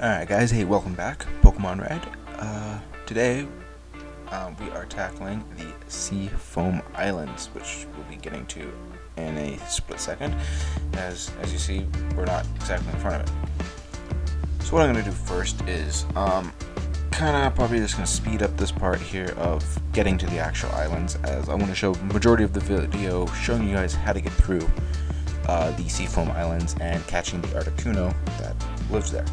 Alright guys, hey, welcome back, Pokemon Red. Today we are tackling the Seafoam Islands, which we'll be getting to in a split second. As you see, we're not exactly in front of it. So what I'm going to do first is probably just going to speed up this part here of getting to the actual islands, as I want to show the majority of the video showing you guys how to get through the Seafoam Islands and catching the Articuno that lives there.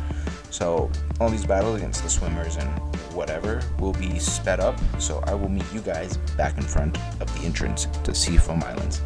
So all these battles against the swimmers and whatever will be sped up, so I will meet you guys back in front of the entrance to Seafoam Islands.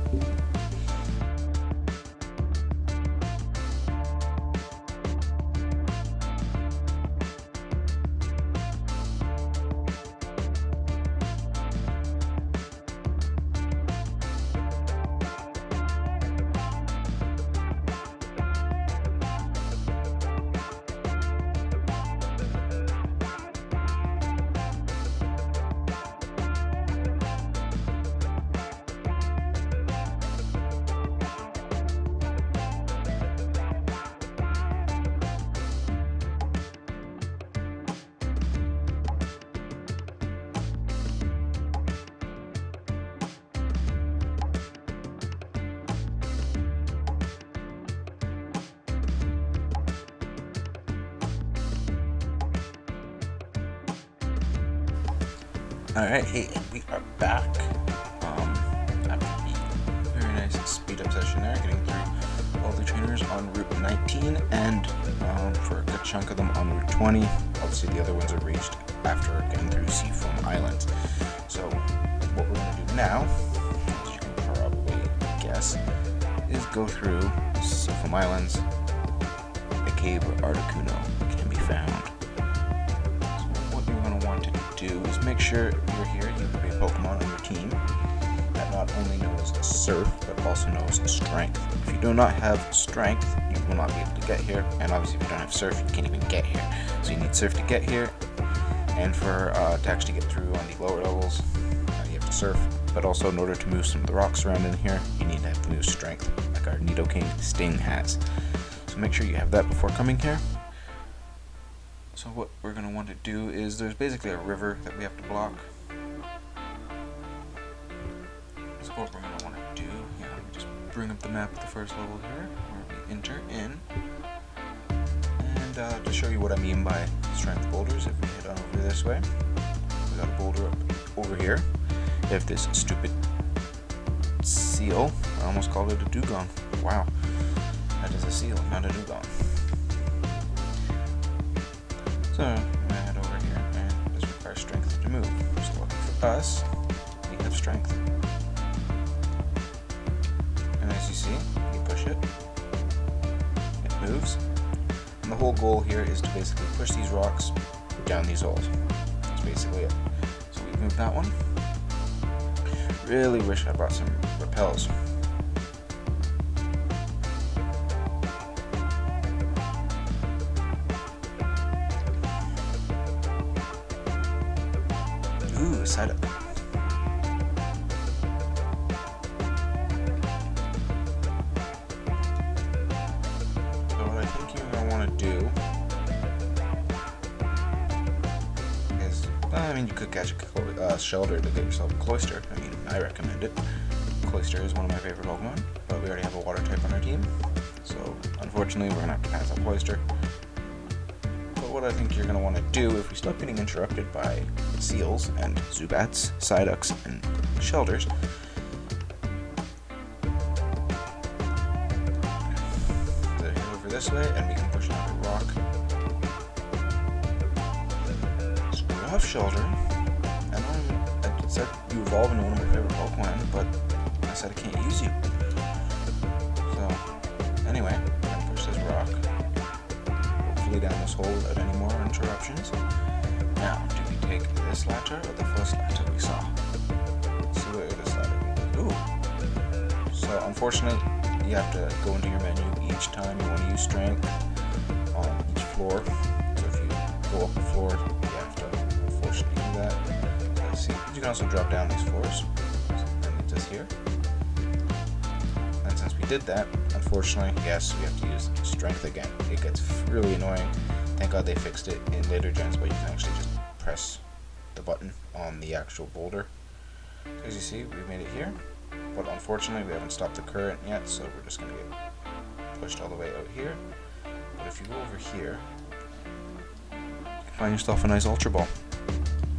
Alright, hey, we are back after the very nice speed up session there, getting through all the trainers on Route 19 and for a good chunk of them on Route 20. Obviously the other ones are reached after getting through Seafoam Islands. So what we're going to do now, as you can probably guess, is go through Seafoam Islands, the cave where Articuno can be found. Do is make sure you're here, you have a Pokemon on your team that not only knows Surf, but also knows Strength. If you do not have Strength, you will not be able to get here, and obviously if you don't have Surf, you can't even get here. So you need Surf to get here, and for to actually get through on the lower levels, you have to Surf, but also in order to move some of the rocks around in here, you need to have the new Strength, like our Nidoking Sting has. So make sure you have that before coming here. So what we're going to want to do is, there's basically a river that we have to block. So what we're going to want to do, let me just bring up the map at the first level here, where we enter in. And to show you what I mean by strength boulders, if we head on over this way, we got a boulder up over here. We have this stupid seal. I almost called it a dugong. Wow, that is a seal, not a dugong. So I'm going to head over here, and this requires Strength to move. So lucky for us, we have Strength. And as you see, you push it, it moves. And the whole goal here is to basically push these rocks down these holes. That's basically it. So we've moved that one. Really wish I brought some repels. Ooh, side up. So what I think you're going to want to do is, you could catch a shelter to get yourself a Cloyster. I recommend it. Cloyster is one of my favorite Pokemon, but we already have a water type on our team. So unfortunately, we're going to have to pass up Cloyster. What I think you're going to want to do, if we stop getting interrupted by seals and Zubats, Psyducks, and Shelters, so head over this way and we can push another rock. Screw off Shelter, and I said you evolve into one of my favorite Pokemon, but I said I can't use you. So anyway, I'm going to push this rock down this hole without any more interruptions. Now, do we take this ladder or the first ladder we saw? Let's see where this ladder goes. Ooh. So unfortunately, you have to go into your menu each time you want to use Strength on each floor. So if you go up a floor, you have to unfortunately do that. So see, you can also drop down these floors. So that leads us here. And since we did that, unfortunately, yes, we have to use Strength again. It gets really annoying Thank God they fixed it in later gens, but you can actually just press the button on the actual boulder. As you see, we made it here, but unfortunately we haven't stopped the current yet, so we're just going to get pushed all the way out here. But if you go over here, you can find yourself a nice Ultra Ball.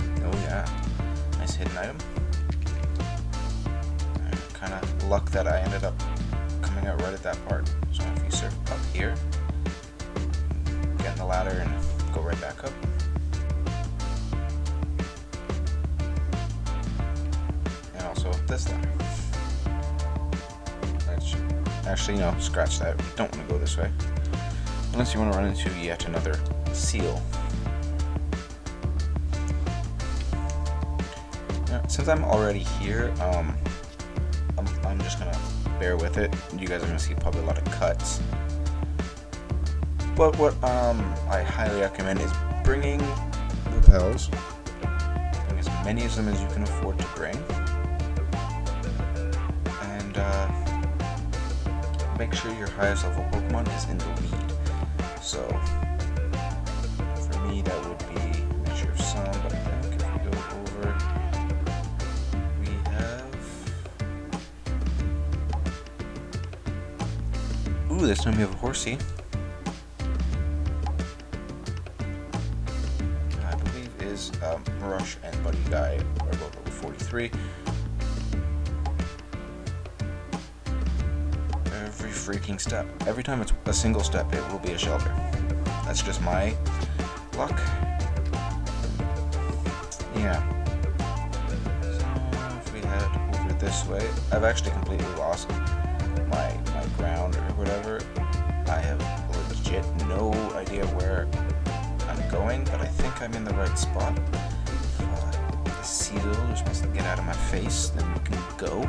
Oh yeah, nice hidden item. Kind of luck that I ended up coming out right at that part. So if you surf up here, get in the ladder and go right back up. And also up this ladder. Actually, no, scratch that. You don't want to go this way. Unless you want to run into yet another seal. Now, since I'm already here, I'm just gonna bear with it. You guys are gonna see probably a lot of cuts. But what I highly recommend is bringing repels. Bring as many of them as you can afford to bring, and make sure your highest level Pokemon is in the lead. So for me, that would be a mixture of some, but I think if we go over, we have. Ooh, this time we have a Horsey. I believe is Rush and Buddy Guy are both level 43. Every freaking step. Every time it's a single step, it will be a shelter. That's just my luck. Yeah. So if we head over this way, I've actually completely lost my ground or whatever. I have legit no idea where I'm going, but I think I'm in the right spot. If the seal just wants to get out of my face, then we can go.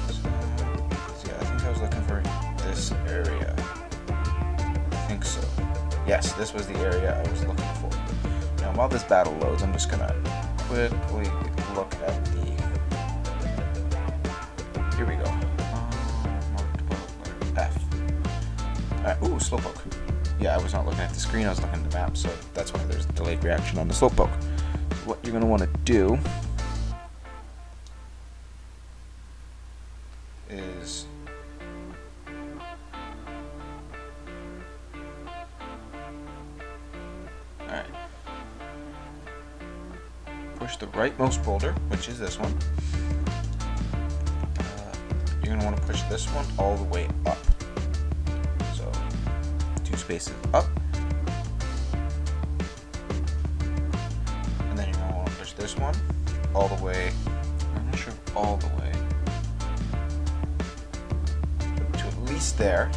So yeah, I think I was looking for this area. I think so. Yes, this was the area I was looking for. Now while this battle loads, I'm just gonna quickly look at the. Here we go. F. Alright, ooh, Slowpoke. Yeah, I was not looking at the screen, I was looking at the map, so that's why there's a delayed reaction on the Slowpoke. So what you're going to want to do is alright. Push the rightmost boulder, which is this one. You're going to want to push this one all the way up. So, 2 spaces up. And then you're going to want to push this one all the way. I'm not sure all the way. To at least there.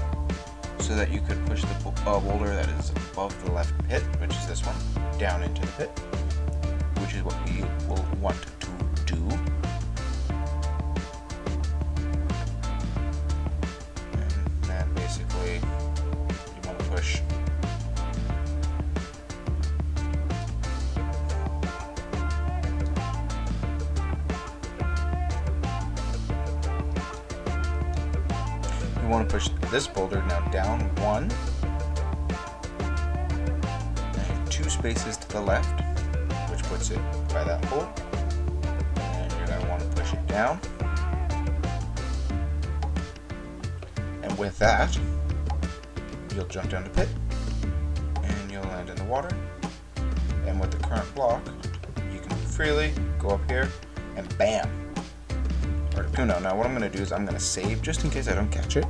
So that you could push the boulder that is above the left pit, which is this one, down into the pit. Which is what we will want to do. Basically, you want to push this boulder now down 1 and 2 spaces to the left, which puts it by that hole, and you're going to want to push it down. And with that, you'll jump down the pit, and you'll land in the water. And with the current block, you can freely go up here, and bam! Articuno. Now what I'm going to do is I'm going to save, just in case I don't catch it.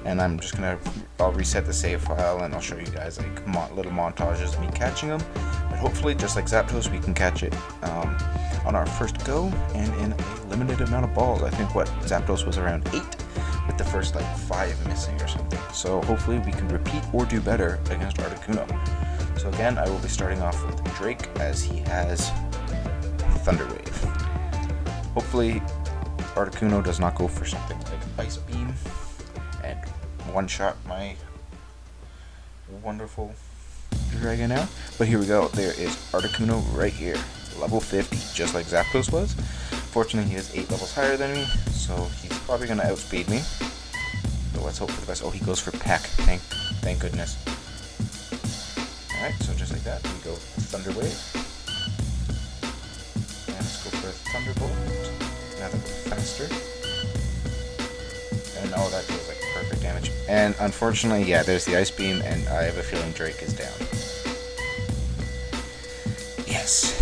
And I'm just going to, I'll reset the save file, and I'll show you guys like little montages of me catching them. But hopefully, just like Zapdos, we can catch it on our first go, and in a limited amount of balls. I think what Zapdos was around 8. With the first like 5 missing or something. So hopefully we can repeat or do better against Articuno. So again, I will be starting off with Drake as he has Thunder Wave. Hopefully Articuno does not go for something like Ice Beam and one-shot my wonderful Dragonair. But here we go. There is Articuno right here. Level 50, just like Zapdos was. Fortunately, he is 8 levels higher than me, so he's probably going to outspeed me. But let's hope for the best. Oh, he goes for Peck. Thank goodness. Alright, so just like that, we go Thunder Wave. And let's go for a Thunderbolt. Now that we're faster. And oh, that deals like perfect damage. And unfortunately, yeah, there's the Ice Beam, and I have a feeling Drake is down. Yes.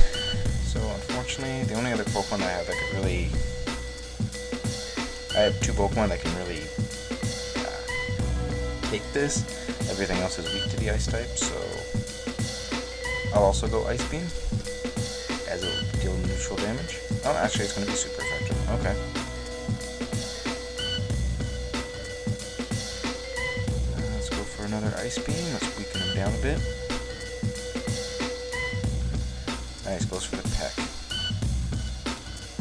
So unfortunately, the only other Pokemon I have that could really... I have 2 Pokemon that can really take this. Everything else is weak to the Ice type, so I'll also go Ice Beam, as it will deal neutral damage. Oh, actually it's going to be super effective. Okay. Let's go for another Ice Beam. Let's weaken him down a bit. Nice, goes for the Peck.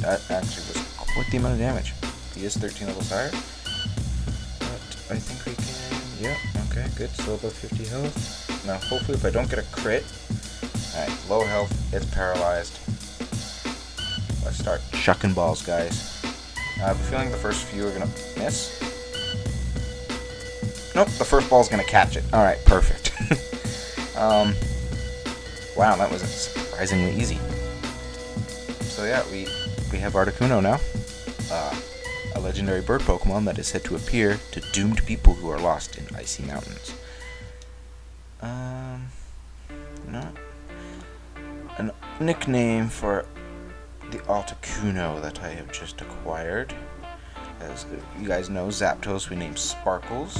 That actually was quite the amount of damage. He is 13 levels higher, but I think we can... Yeah, okay, good. Still above 50 health. Now, hopefully if I don't get a crit... Alright, low health, it's paralyzed. Let's start chucking balls, guys. I have a feeling the first few are gonna miss. Nope, the first ball's gonna catch it. Alright, perfect. Wow, that was surprisingly easy. So yeah, we have Articuno now. A legendary bird Pokemon that is said to appear to doomed people who are lost in icy mountains. Not a nickname for the Articuno that I have just acquired. As you guys know, Zapdos we named Sparkles.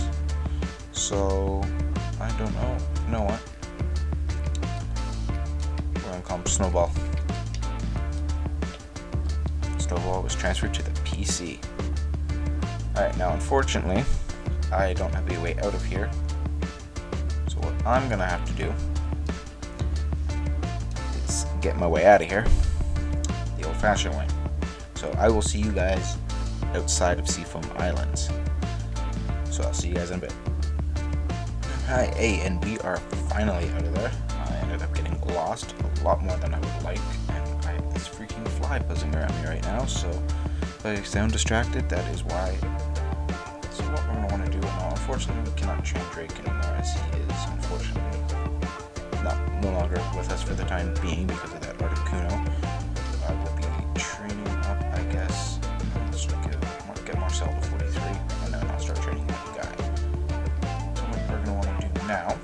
So I don't know. You know what? We're gonna call him Snowball. Snowball was transferred to the PC. Alright, now unfortunately, I don't have a way out of here. So what I'm gonna have to do is get my way out of here the old-fashioned way. So I will see you guys outside of Seafoam Islands. So I'll see you guys in a bit. Hi, hey, and we are finally out of there. I ended up getting lost a lot more than I would like, and I have this freaking fly buzzing around me right now, so if I sound distracted, that is why. So what we're going to want to do now, unfortunately we cannot train Drake anymore, as he is unfortunately no longer with us for the time being because of that Articuno. I will be training up, I guess. Let's get Marcel to 43, and then I'll start training that guy. So what we're going to want to do now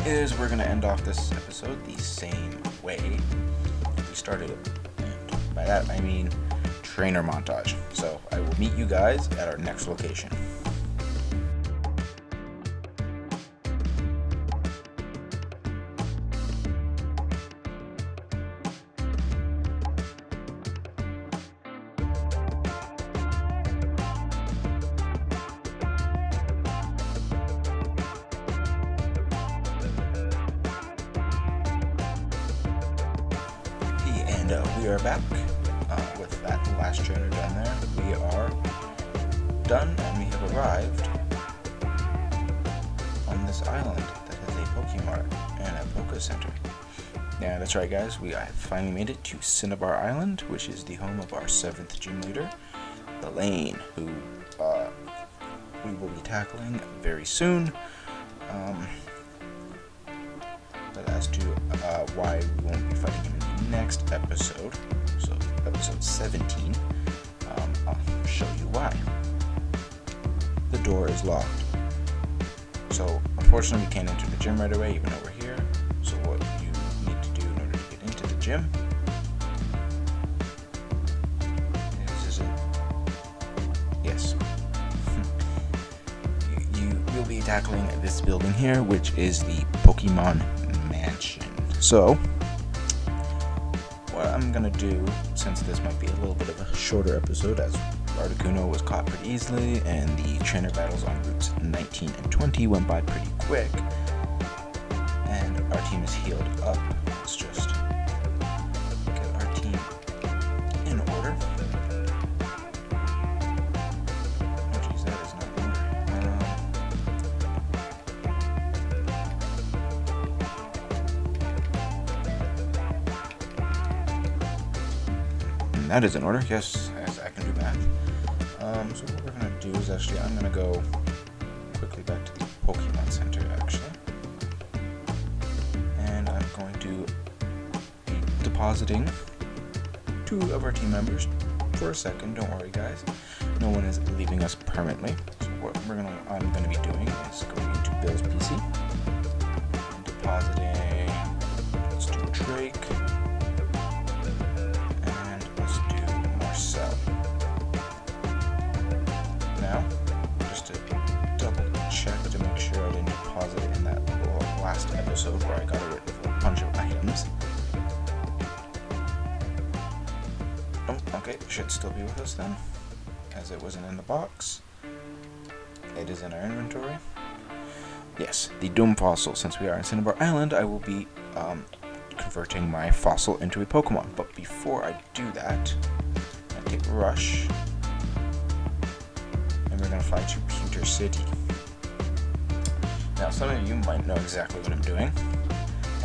is we're going to end off this episode the same way we started it. And by that I mean trainer montage. So I will meet you guys at our next location. And we are back with that last trainer down there. We are done and we have arrived on this island that has a Pokemart and a Poke Center. Yeah, that's right guys, I have finally made it to Cinnabar Island, which is the home of our 7th gym leader, Elaine, who we will be tackling very soon. But as to why we won't be fighting him in the next episode, so episode 17, I'll show you why. The door is locked. So unfortunately we can't enter the gym right away even though we're here. So what you need to do in order to get into the gym is it? Yes. You'll be tackling this building here, which is the Pokemon Mansion. So what I'm gonna do, since this might be a little bit of a shorter episode as Articuno was caught pretty easily and the trainer battles on routes 19 and 20 went by pretty quick and our team is healed up, let's just get our team in order. Oh geez, that is not in order. That is in order, yes, I can do math. So what we're going to do is actually, I'm going to go quickly back to the Pokemon Center, actually. depositing 2 of our team members for a second. Don't worry, guys. No one is leaving us permanently. So what I'm gonna be doing is going into Bill's PC and depositing. Let's do Drake and let's do Marcel. Now, just to double check to make sure I didn't deposit it in that last episode where I got rid of a bunch of items. Oh, okay, it should still be with us then, as it wasn't in the box. It is in our inventory. Yes, the Doom Fossil. Since we are in Cinnabar Island, I will be converting my fossil into a Pokemon. But before I do that, I take Rush, and we're going to fly to Pewter City. Now, some of you might know exactly what I'm doing,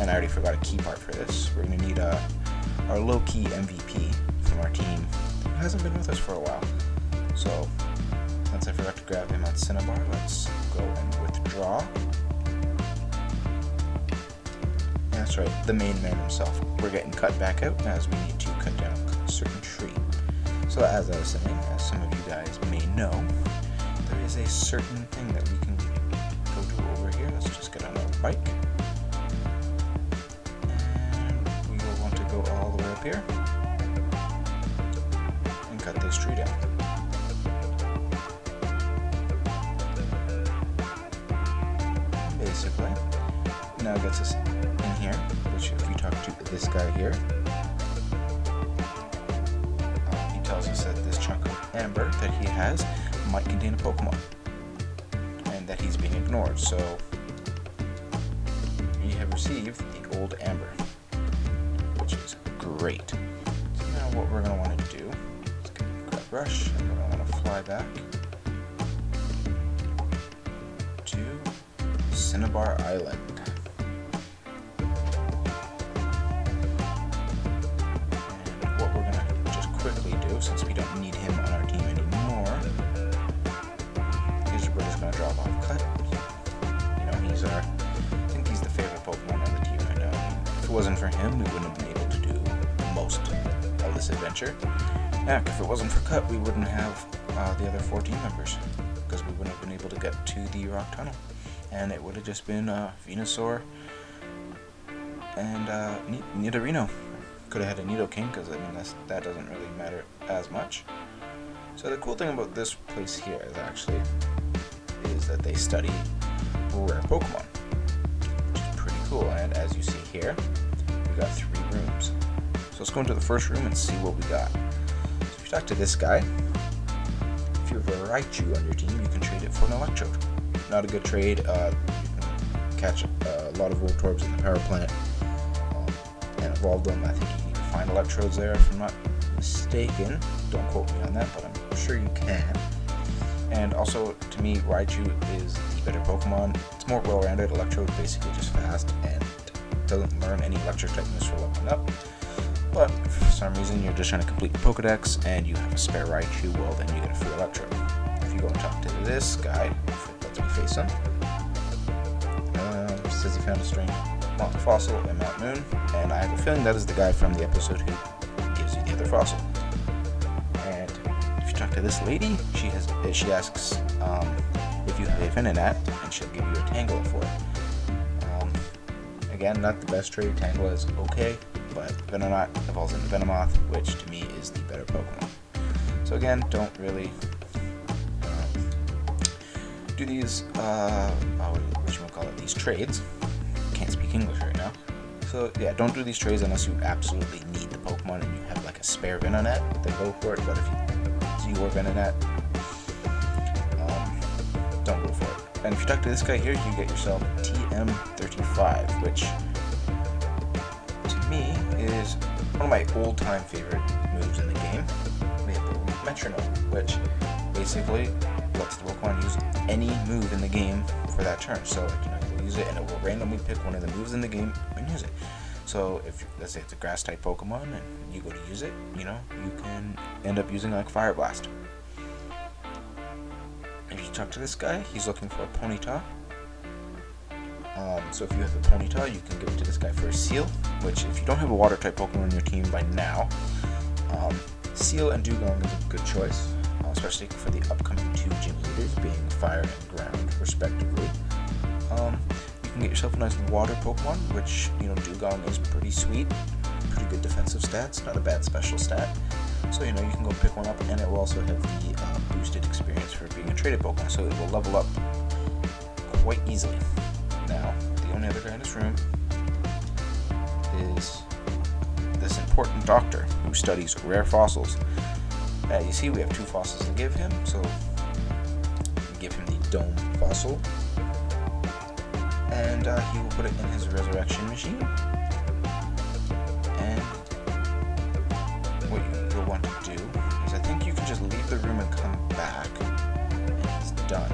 and I already forgot a key part for this. We're going to need our low-key MVP from our team. He hasn't been with us for a while, so since I forgot to grab him at Cinnabar, let's go and withdraw. That's right, the main man himself. We're getting cut back out as we need to cut down a certain tree. So as I was saying, as some of you guys may know, there is a certain thing that we can go to over here. Let's just get on our bike. And we will want to go all the way up here and cut this tree down. Basically, now gets us in here, which if we talk to this guy here, he tells us that this chunk of amber that he has might contain a Pokemon, and that he's being ignored, so we have received the old amber, which is great. So now what we're going to want to do is grab Rush, and we're going to want to fly back to Cinnabar Island. And what we're going to just quickly do, since we don't need him on our team anymore, is we're just going to drop off Cut. You know, I think he's the favorite Pokemon on the team right now. I mean, if it wasn't for him, we wouldn't have been able to do most of this adventure. Heck, if it wasn't for Cut, we wouldn't have the other 4 team members, because we wouldn't have been able to get to the Rock Tunnel. And it would have just been Venusaur and Nidorino. Could have had a Nidoking, because I mean that doesn't really matter as much. So the cool thing about this place here is that they study rare Pokemon, which is pretty cool. And as you see here, we got 3 rooms. So let's go into the first room and see what we got. So if you talk to this guy, if you have a Raichu on your team, you can trade it for an Electrode. Not a good trade. You can catch a lot of Voltorbs in the power plant and evolve them. I think you need to find Electrodes there, if I'm not mistaken. Don't quote me on that, but I'm sure you can. And also, to me, Raichu is the better Pokemon. It's more well-rounded. Electrode basically just fast and doesn't learn any electric type moves for leveling up. But if for some reason you're just trying to complete your Pokedex and you have a spare Raichu, well, then you get a free Electrode. If you go and talk to this guy, we face him. Says he found a strange fossil in Mount Moon, and I have a feeling that is the guy from the episode who gives you the other fossil. And if you talk to this lady, she asks if you have a Venonat, and she'll give you a Tangela for it. Again, not the best trade. Tangela is okay, but Venonat evolves into Venomoth, which to me is the better Pokemon. So again, don't really do these, these trades. Can't speak English right now. So yeah, don't do these trades unless you absolutely need the Pokemon and you have like a spare Venonat, then go for it. But if it's your Venonat, don't go for it. And if you talk to this guy here, you get yourself a TM35, which to me is one of my old-time favorite moves in the game. We have the Metronome, which basically lets the Pokemon use any move in the game for that turn. So you'll use it and it will randomly pick one of the moves in the game and use it. So if, let's say it's a grass type Pokemon and you go to use it, you can end up using like Fire Blast. If you talk to this guy, he's looking for a Ponyta. So if you have a Ponyta, you can give it to this guy for a Seal, which if you don't have a water type Pokemon on your team by now, Seal and Dugong is a good choice, especially for the upcoming 2 gym leaders, being Fire and Ground, respectively. You can get yourself a nice water Pokemon, which, Dugong is pretty sweet, pretty good defensive stats, not a bad special stat. So, you can go pick one up, and it will also have the boosted experience for being a traded Pokemon, so it will level up quite easily. Now, the only other guy in this room is this important doctor who studies rare fossils. You see, we have 2 fossils to give him, so we give him the Dome fossil, and he will put it in his resurrection machine. And what you'll want to do is, I think you can just leave the room and come back, and it's done.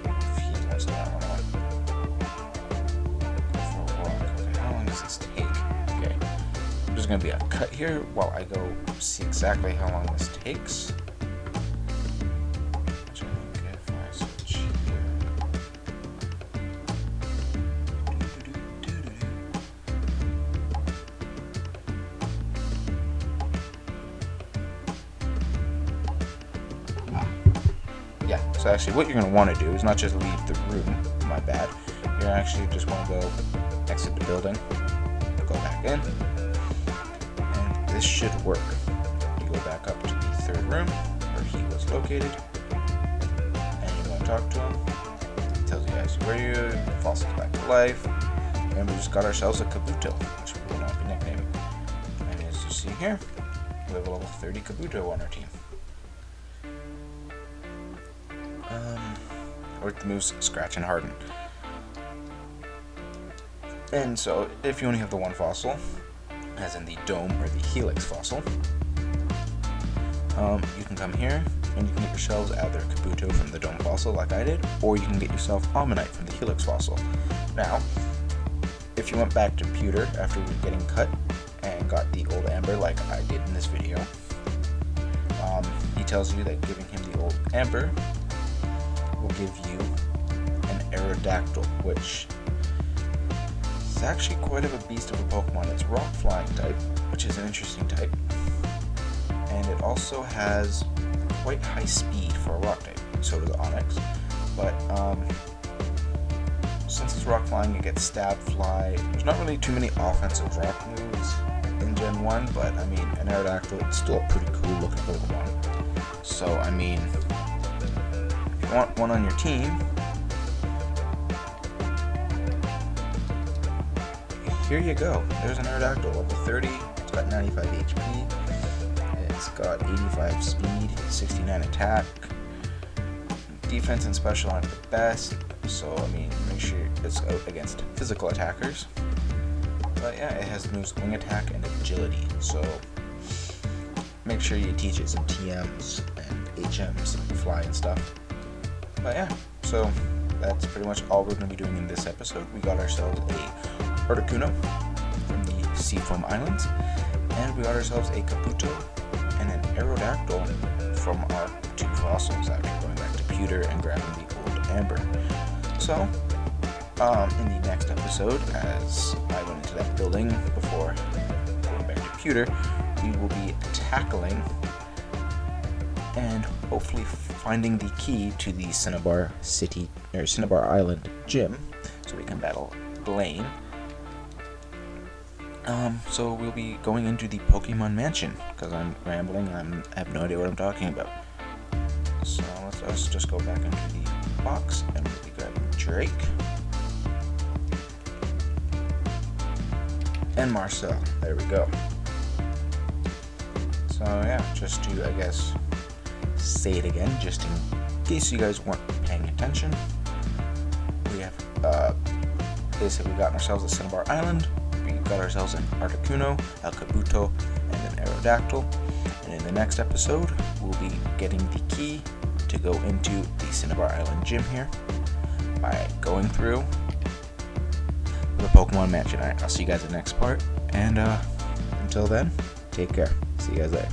If he wants to, I don't know. Go for a walk. Okay, how long does this take? Okay, there's going to be a cut here while I go see exactly how long this takes. Yeah, so actually what you're going to want to do is not just leave the room, my bad. You actually just want to go exit the building, go back in, and this should work. You go back up to the 3rd room where he was located, and you want to talk to him. He tells you guys where you fossils back to life, and we just got ourselves a Kabuto, which we will not be nicknaming. And as you see here, we have a level 30 Kabuto on our team. Or the moves Scratch and Harden. And so, if you only have the 1 fossil, as in the Dome or the Helix fossil, you can come here and you can get yourselves either Kabuto from the Dome fossil like I did, or you can get yourself Omanyte from the Helix fossil. Now, if you went back to Pewter after getting cut and got the old Amber like I did in this video, he tells you that giving him the old Amber will give you an Aerodactyl, which is actually quite of a beast of a Pokemon. It's Rock Flying type, which is an interesting type, and it also has quite high speed for a Rock type. So does Onix, but since it's Rock Flying, it gets Stab, Fly. There's not really too many offensive Rock moves in Gen 1, but I mean, an Aerodactyl, it's still a pretty cool looking Pokemon. So I mean, want one on your team, here you go. There's an Aerodactyl, level 30. It's got 95 HP. It's got 85 speed, 69 attack. Defense and special aren't the best, so I mean, make sure it's out against physical attackers. But yeah, it has moves Wing Attack and Agility, so make sure you teach it some TMs and HMs, like Fly and stuff. But yeah, so that's pretty much all we're going to be doing in this episode. We got ourselves a Articuno from the Seafoam Islands, and we got ourselves a Kabuto and an Aerodactyl from our 2 fossils after going back to Pewter and grabbing the old Amber. So, in the next episode, as I went into that building before going back to Pewter, we will be tackling and hopefully finding the key to the Cinnabar City or Cinnabar Island gym, so we can battle Blaine. So we'll be going into the Pokemon Mansion because I'm rambling and I have no idea what I'm talking about. So let's just go back into the box and we'll be grabbing Drake and Marcel. There we go. So yeah, just to I guess say it again, just in case you guys weren't paying attention, we have basically gotten ourselves a Cinnabar Island, we got ourselves an Articuno, a Kabuto, and an Aerodactyl, and in the next episode we'll be getting the key to go into the Cinnabar Island gym here by going through the Pokemon Mansion. Alright, I'll see you guys in the next part, and until then, take care. See you guys there.